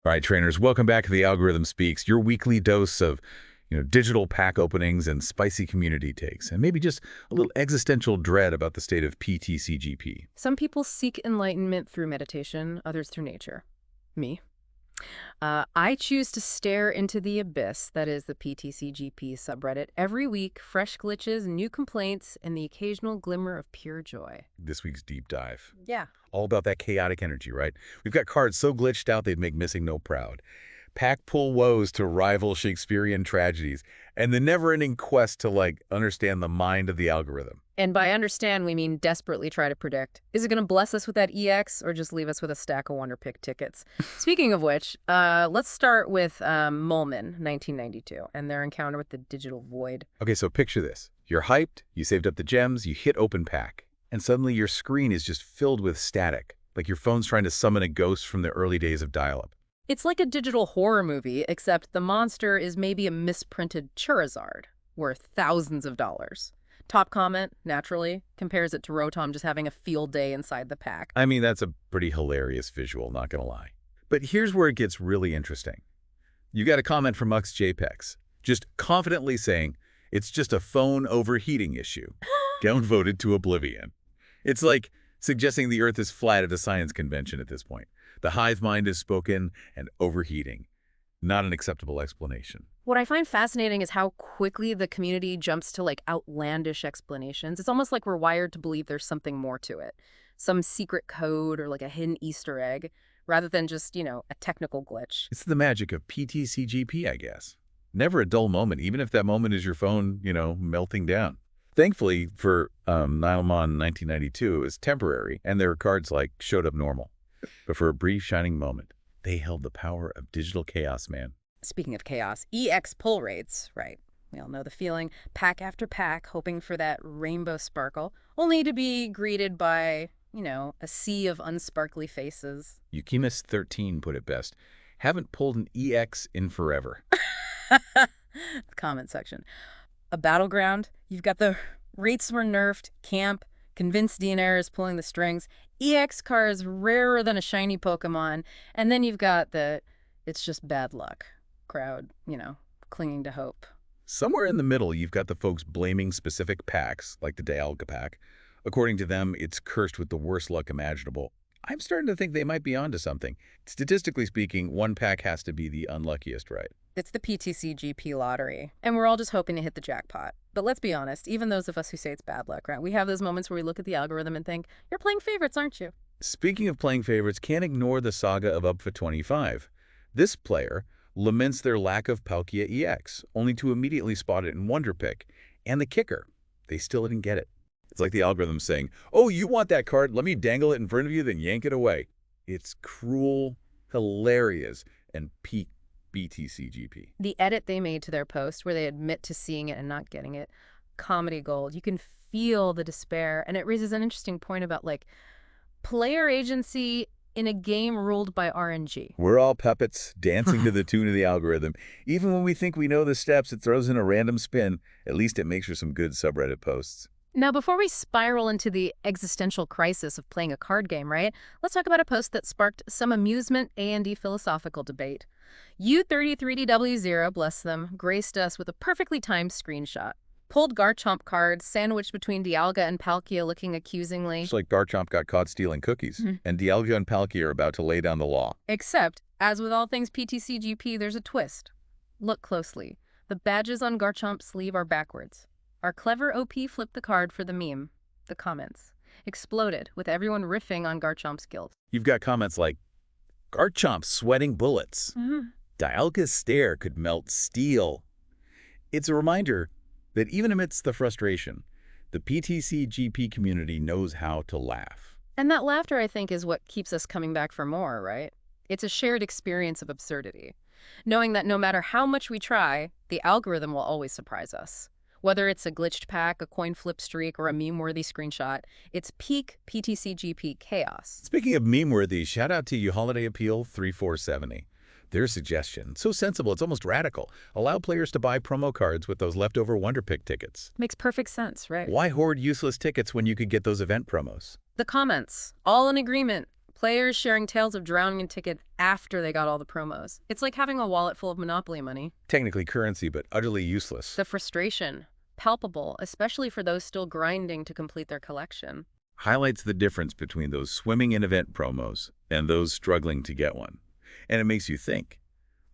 All right, trainers, welcome back to The Algorithm Speaks, your weekly dose of, digital pack openings and spicy community takes, and maybe just a little existential dread about the state of PTCGP. Some people seek enlightenment through meditation, others through nature. Me. I choose to stare into the abyss that is the PTCGP subreddit every week, fresh glitches, new complaints, and the occasional glimmer of pure joy. This week's deep dive. Yeah. All about that chaotic energy, right? We've got cards so glitched out they'd make MissingNo proud. Pack pull woes to rival Shakespearean tragedies, and the never-ending quest to, understand the mind of the algorithm. And by understand, we mean desperately try to predict. Is it going to bless us with that EX or just leave us with a stack of Wonderpick tickets? Speaking of which, let's start with Molman, 1992, and their encounter with the digital void. Okay, so picture this. You're hyped, you saved up the gems, you hit open pack, and suddenly your screen is just filled with static, like your phone's trying to summon a ghost from the early days of dial-up. It's like a digital horror movie, except the monster is maybe a misprinted Charizard, worth thousands of dollars. Top comment, naturally, compares it to Rotom just having a field day inside the pack. I mean, that's a pretty hilarious visual, not gonna lie. But here's where it gets really interesting. You got a comment from UxJPEX, just confidently saying, it's just a phone overheating issue. Downvoted to oblivion. It's like suggesting the Earth is flat at a science convention at this point. The hive mind is spoken and overheating. Not an acceptable explanation. What I find fascinating is how quickly the community jumps to outlandish explanations. It's almost like we're wired to believe there's something more to it. Some secret code or a hidden Easter egg, rather than just, a technical glitch. It's the magic of PTCGP, I guess. Never a dull moment, even if that moment is your phone, melting down. Thankfully, for Nilmon 1992, it was temporary, and their cards showed up normal. But for a brief shining moment, they held the power of digital chaos, man. Speaking of chaos, EX pull rates, right? We all know the feeling. Pack after pack, hoping for that rainbow sparkle, only to be greeted by, a sea of unsparkly faces. Yukimus13 put it best. Haven't pulled an EX in forever. Comment section. A battleground. You've got the rates were nerfed, camp, convinced DNR is pulling the strings, EX cards rarer than a shiny Pokemon, and then you've got the it's just bad luck crowd, clinging to hope. Somewhere in the middle, you've got the folks blaming specific packs, like the Dialga pack. According to them, it's cursed with the worst luck imaginable. I'm starting to think they might be onto something. Statistically speaking, one pack has to be the unluckiest, right? It's the PTCGP lottery, and we're all just hoping to hit the jackpot. But let's be honest, even those of us who say it's bad luck, right? We have those moments where we look at the algorithm and think, you're playing favorites, aren't you? Speaking of playing favorites, can't ignore the saga of Up for 25. This player laments their lack of Palkia EX, only to immediately spot it in Wonderpick. And the kicker, they still didn't get it. It's like the algorithm saying, oh, you want that card? Let me dangle it in front of you, then yank it away. It's cruel, hilarious, and peak BTCGP. The edit they made to their post where they admit to seeing it and not getting it, comedy gold. You can feel the despair, and it raises an interesting point about player agency in a game ruled by RNG. We're all puppets dancing to the tune of the algorithm. Even when we think we know the steps, it throws in a random spin. At least it makes for some good subreddit posts. Now, before we spiral into the existential crisis of playing a card game, right, let's talk about a post that sparked some amusement and philosophical debate. U33DW0, bless them, graced us with a perfectly timed screenshot. Pulled Garchomp card, sandwiched between Dialga and Palkia looking accusingly. It's like Garchomp got caught stealing cookies, and Dialga and Palkia are about to lay down the law. Except, as with all things PTCGP, there's a twist. Look closely. The badges on Garchomp's sleeve are backwards. Our clever OP flipped the card for the meme. The comments exploded, with everyone riffing on Garchomp's guilt. You've got comments like, Garchomp sweating bullets. Dialga's stare could melt steel. It's a reminder that even amidst the frustration, the PTCGP community knows how to laugh. And that laughter, I think, is what keeps us coming back for more, right? It's a shared experience of absurdity. Knowing that no matter how much we try, the algorithm will always surprise us. Whether it's a glitched pack, a coin flip streak, or a meme-worthy screenshot, it's peak PTCGP chaos. Speaking of meme-worthy, shout out to you Holiday Appeal 3470. Their suggestion, so sensible, it's almost radical. Allow players to buy promo cards with those leftover Wonderpick tickets. Makes perfect sense, right? Why hoard useless tickets when you could get those event promos? The comments, all in agreement. Players sharing tales of drowning in tickets after they got all the promos. It's like having a wallet full of Monopoly money. Technically currency, but utterly useless. The frustration, palpable, especially for those still grinding to complete their collection. Highlights the difference between those swimming in event promos and those struggling to get one. And it makes you think.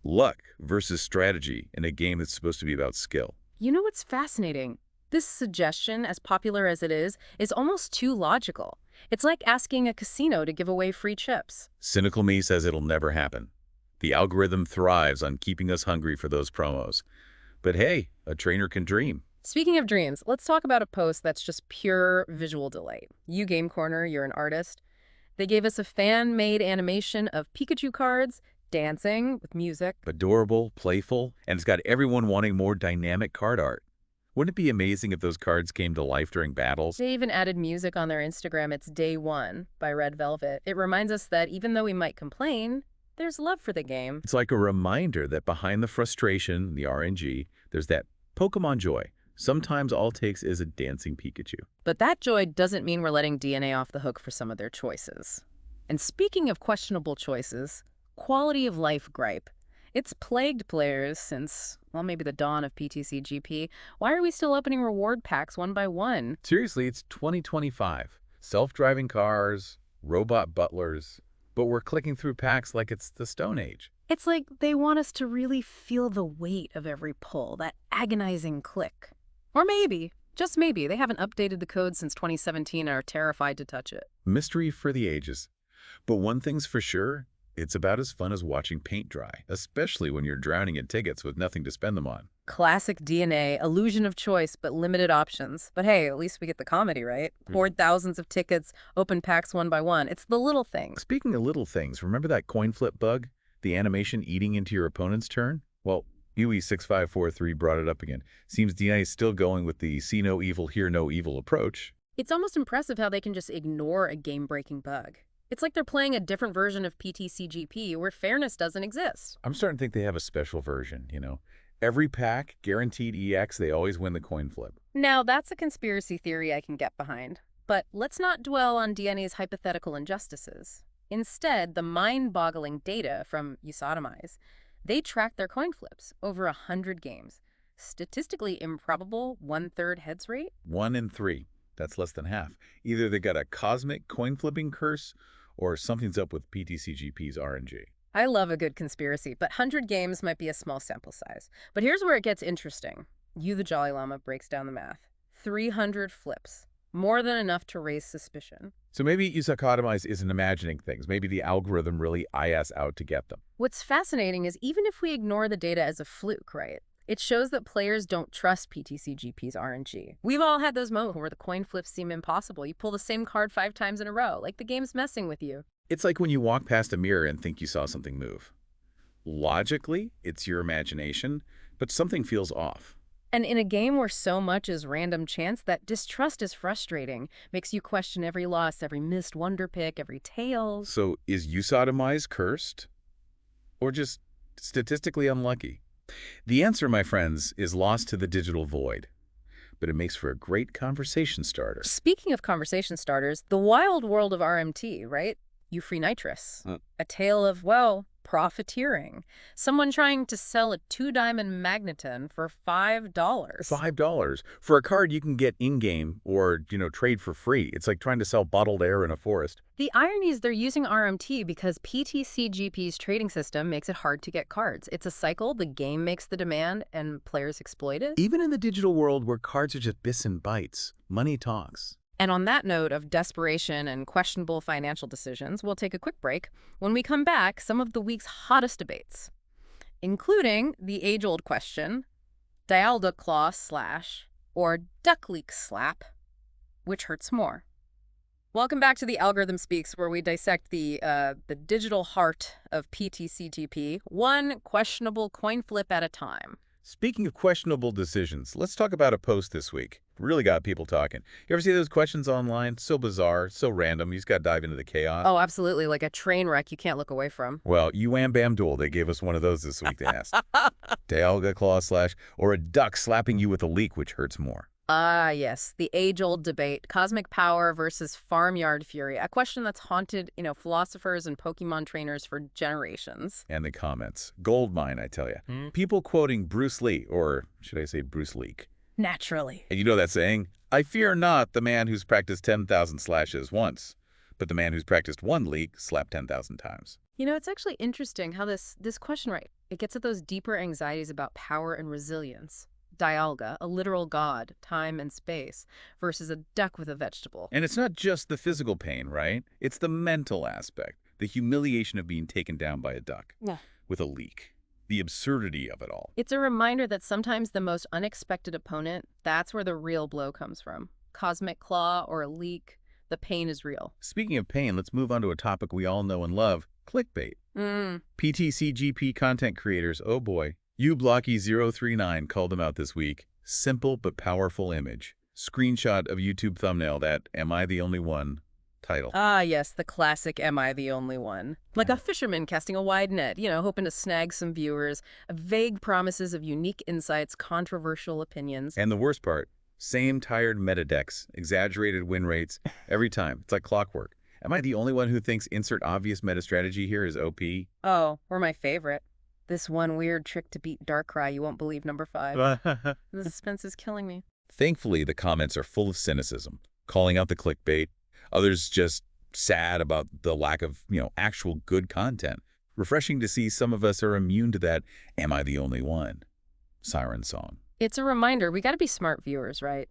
Luck versus strategy in a game that's supposed to be about skill. You know what's fascinating? This suggestion, as popular as it is almost too logical. It's like asking a casino to give away free chips. Cynical me says it'll never happen. The algorithm thrives on keeping us hungry for those promos. But hey, a trainer can dream. Speaking of dreams, let's talk about a post that's just pure visual delight. You Game Corner, you're an artist. They gave us a fan-made animation of Pikachu cards dancing with music. Adorable, playful, and it's got everyone wanting more dynamic card art. Wouldn't it be amazing if those cards came to life during battles? They even added music on their Instagram. It's Day One by Red Velvet. It reminds us that even though we might complain, there's love for the game. It's like a reminder that behind the frustration, the RNG, there's that Pokemon joy. Sometimes all it takes is a dancing Pikachu. But that joy doesn't mean we're letting DNA off the hook for some of their choices. And speaking of questionable choices, quality of life gripe. It's plagued players since, well, maybe the dawn of PTCGP. Why are we still opening reward packs one by one? Seriously, it's 2025. Self-driving cars, robot butlers, but we're clicking through packs like it's the Stone Age. It's like they want us to really feel the weight of every pull, that agonizing click. Or maybe, just maybe, they haven't updated the code since 2017 and are terrified to touch it. Mystery for the ages. But one thing's for sure, it's about as fun as watching paint dry, especially when you're drowning in tickets with nothing to spend them on. Classic DNA, illusion of choice, but limited options. But hey, at least we get the comedy, right? Poured thousands of tickets, open packs one by one. It's the little things. Speaking of little things, remember that coin flip bug? The animation eating into your opponent's turn? Well, UE6543 brought it up again. Seems DI is still going with the see no evil, hear no evil approach. It's almost impressive how they can just ignore a game-breaking bug. It's like they're playing a different version of PTCGP where fairness doesn't exist. I'm starting to think they have a special version, you know. Every pack, guaranteed EX, they always win the coin flip. Now, that's a conspiracy theory I can get behind. But let's not dwell on DNA's hypothetical injustices. Instead, the mind-boggling data from Usodomize, they track their coin flips over 100 games. Statistically improbable 1/3 heads rate? 1 in 3. That's less than half. Either they got a cosmic coin flipping curse or something's up with PTCGP's RNG. I love a good conspiracy, but 100 games might be a small sample size. But here's where it gets interesting. You the Jolly Llama breaks down the math. 300 flips. More than enough to raise suspicion. So maybe Usodomize isn't imagining things. Maybe the algorithm really IS out to get them. What's fascinating is even if we ignore the data as a fluke, right? It shows that players don't trust PTCGP's RNG. We've all had those moments where the coin flips seem impossible. You pull the same card 5 times in a row, like the game's messing with you. It's like when you walk past a mirror and think you saw something move. Logically, it's your imagination, but something feels off. And in a game where so much is random chance, that distrust is frustrating. Makes you question every loss, every missed Wonderpick, every tails. So is Usodomize cursed? Or just statistically unlucky? The answer, my friends, is lost to the digital void. But it makes for a great conversation starter. Speaking of conversation starters, the wild world of RMT, right? You Free Nitrous. A tale of, well, profiteering. Someone trying to sell a 2-diamond magneton for $5. $5 for a card you can get in-game or, trade for free. It's like trying to sell bottled air in a forest. The irony is they're using RMT because PTCGP's trading system makes it hard to get cards. It's a cycle, the game makes the demand, and players exploit it. Even in the digital world where cards are just bits and bytes, money talks. And on that note of desperation and questionable financial decisions, we'll take a quick break. When we come back, some of the week's hottest debates, including the age-old question, Dialga claw slash or duck leek slap, which hurts more? Welcome back to The Algorithm Speaks, where we dissect the digital heart of PTCGP, one questionable coin flip at a time. Speaking of questionable decisions, let's talk about a post this week. Really got people talking. You ever see those questions online? So bizarre, so random, you just got to dive into the chaos. Oh, absolutely. Like a train wreck you can't look away from. Well, you wham bam duel, they gave us one of those this week, they asked. Dialga claw slash or a duck slapping you with a leek, which hurts more. Ah, yes, the age-old debate, cosmic power versus farmyard fury, a question that's haunted, philosophers and Pokemon trainers for generations. And the comments. Goldmine, I tell you. People quoting Bruce Lee, or should I say Bruce Leek. Naturally. And you know that saying? I fear not the man who's practiced 10,000 slashes once, but the man who's practiced one leek slapped 10,000 times. It's actually interesting how this question, right, it gets at those deeper anxieties about power and resilience. Dialga, a literal god, time and space, versus a duck with a vegetable. And it's not just the physical pain, right? It's the mental aspect, the humiliation of being taken down by a duck with a leek, the absurdity of it all. It's a reminder that sometimes the most unexpected opponent, that's where the real blow comes from. Cosmic claw or a leek, the pain is real. Speaking of pain, let's move on to a topic we all know and love, clickbait. PTCGP content creators, oh boy. uBlocky039 called them out this week. Simple but powerful image. Screenshot of YouTube thumbnail that Am I the Only One title. Ah, yes, the classic Am I the Only One? Like a fisherman casting a wide net, hoping to snag some viewers. Vague promises of unique insights, controversial opinions. And the worst part, same tired meta decks, exaggerated win rates every time. It's like clockwork. Am I the only one who thinks insert obvious meta strategy here is OP? Oh, or my favorite. This one weird trick to beat Darkrai you won't believe, number 5. The suspense is killing me. Thankfully, the comments are full of cynicism, calling out the clickbait. Others just sad about the lack of, actual good content. Refreshing to see some of us are immune to that Am I the Only One siren song. It's a reminder, we got to be smart viewers, right?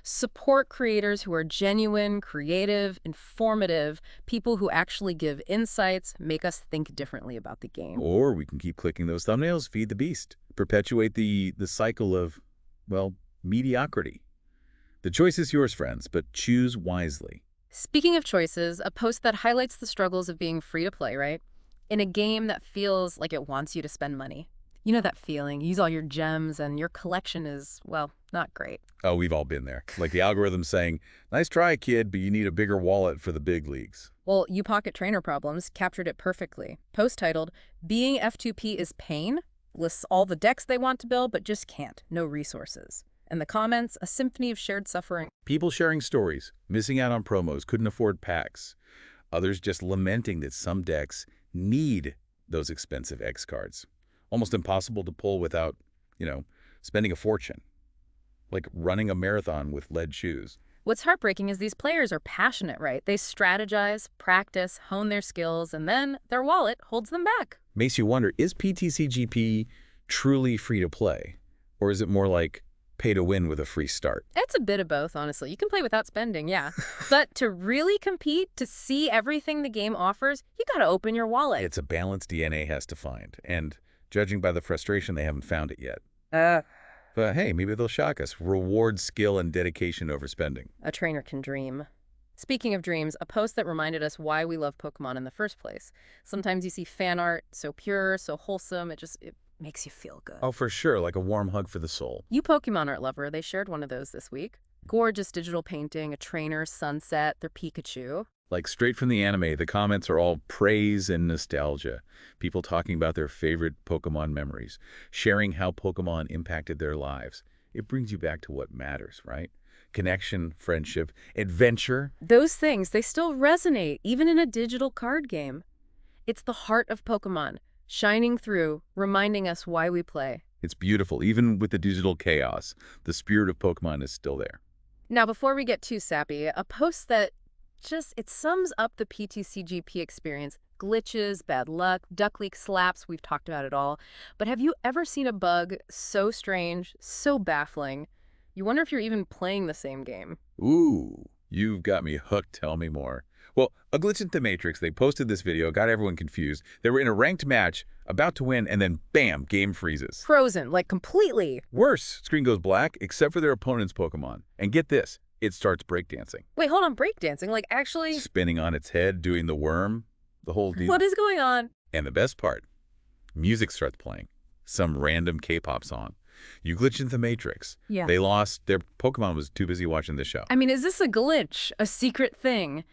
Support creators who are genuine, creative, informative, people who actually give insights, make us think differently about the game. Or we can keep clicking those thumbnails, feed the beast, perpetuate the cycle of, well, mediocrity. The choice is yours, friends, but choose wisely. Speaking of choices, a post that highlights the struggles of being free to play, right? In a game that feels like it wants you to spend money. You know that feeling, use all your gems and your collection is, well, not great. Oh, we've all been there. Like the algorithm saying, nice try, kid, but you need a bigger wallet for the big leagues. Well, Pocket Trainer Problems captured it perfectly. Post titled, Being F2P is Pain, lists all the decks they want to build, but just can't. No resources. And the comments, a symphony of shared suffering. People sharing stories, missing out on promos, couldn't afford packs. Others just lamenting that some decks need those expensive X cards. Almost impossible to pull without, spending a fortune. Like running a marathon with lead shoes. What's heartbreaking is these players are passionate, right? They strategize, practice, hone their skills, and then their wallet holds them back. Makes you wonder, is PTCGP truly free to play? Or is it more like pay to win with a free start? It's a bit of both, honestly. You can play without spending, yeah. But to really compete, to see everything the game offers, you gotta open your wallet. It's a balance DNA has to find. And judging by the frustration, they haven't found it yet. But hey, maybe they'll shock us. Reward skill and dedication over spending. A trainer can dream. Speaking of dreams, a post that reminded us why we love Pokemon in the first place. Sometimes you see fan art, so pure, so wholesome, it makes you feel good. Oh, for sure, like a warm hug for the soul. You Pokemon art lover, they shared one of those this week. Gorgeous digital painting, a trainer, sunset, their Pikachu. Like straight from the anime, the comments are all praise and nostalgia. People talking about their favorite Pokemon memories, sharing how Pokemon impacted their lives. It brings you back to what matters, right? Connection, friendship, adventure. Those things, they still resonate, even in a digital card game. It's the heart of Pokemon, shining through, reminding us why we play. It's beautiful. Even with the digital chaos, the spirit of Pokemon is still there. Now, before we get too sappy, a post that it sums up the PTCGP experience. Glitches, bad luck, duck leak slaps, we've talked about it all. But have you ever seen a bug so strange, so baffling, you wonder if you're even playing the same game? Ooh, you've got me hooked. Tell me more. Well, a glitch in the Matrix, they posted this video, got everyone confused. They were in a ranked match, about to win, and then bam, game freezes. Frozen, like completely. Worse, screen goes black, except for their opponent's Pokemon. And get this. It starts breakdancing. Wait, hold on, breakdancing? Like actually? Spinning on its head, doing the worm, the whole deal. What is going on? And the best part, music starts playing. Some random K-pop song. You glitch into the Matrix. Yeah. They lost. Their Pokemon was too busy watching the show. I mean, is this a glitch? A secret thing?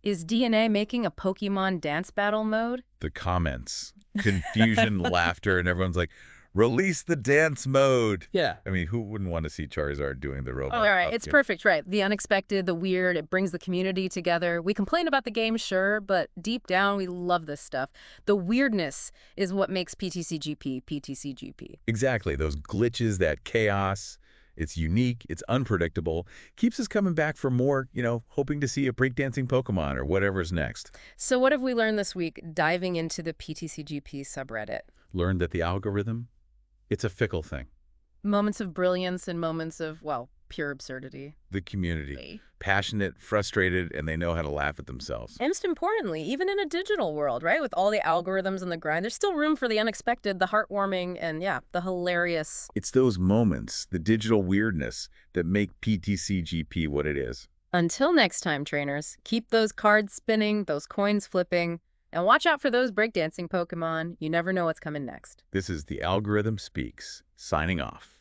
Is DNA making a Pokemon dance battle mode? The comments, confusion, laughter, and everyone's like, Release the dance mode. Yeah. I mean, who wouldn't want to see Charizard doing the robot? Oh, all right. It's perfect, right? The unexpected, the weird, it brings the community together. We complain about the game, sure, but deep down, we love this stuff. The weirdness is what makes PTCGP PTCGP. Exactly. Those glitches, that chaos. It's unique. It's unpredictable. Keeps us coming back for more, hoping to see a breakdancing Pokemon or whatever's next. So what have we learned this week diving into the PTCGP subreddit? Learned that the algorithm, it's a fickle thing. Moments of brilliance and moments of, well, pure absurdity. The community. Passionate, frustrated, and they know how to laugh at themselves. And most importantly, even in a digital world, right? With all the algorithms and the grind, there's still room for the unexpected, the heartwarming, and yeah, the hilarious. It's those moments, the digital weirdness, that make PTCGP what it is. Until next time, trainers, keep those cards spinning, those coins flipping, and watch out for those breakdancing Pokemon. You never know what's coming next. This is The Algorithm Speaks, signing off.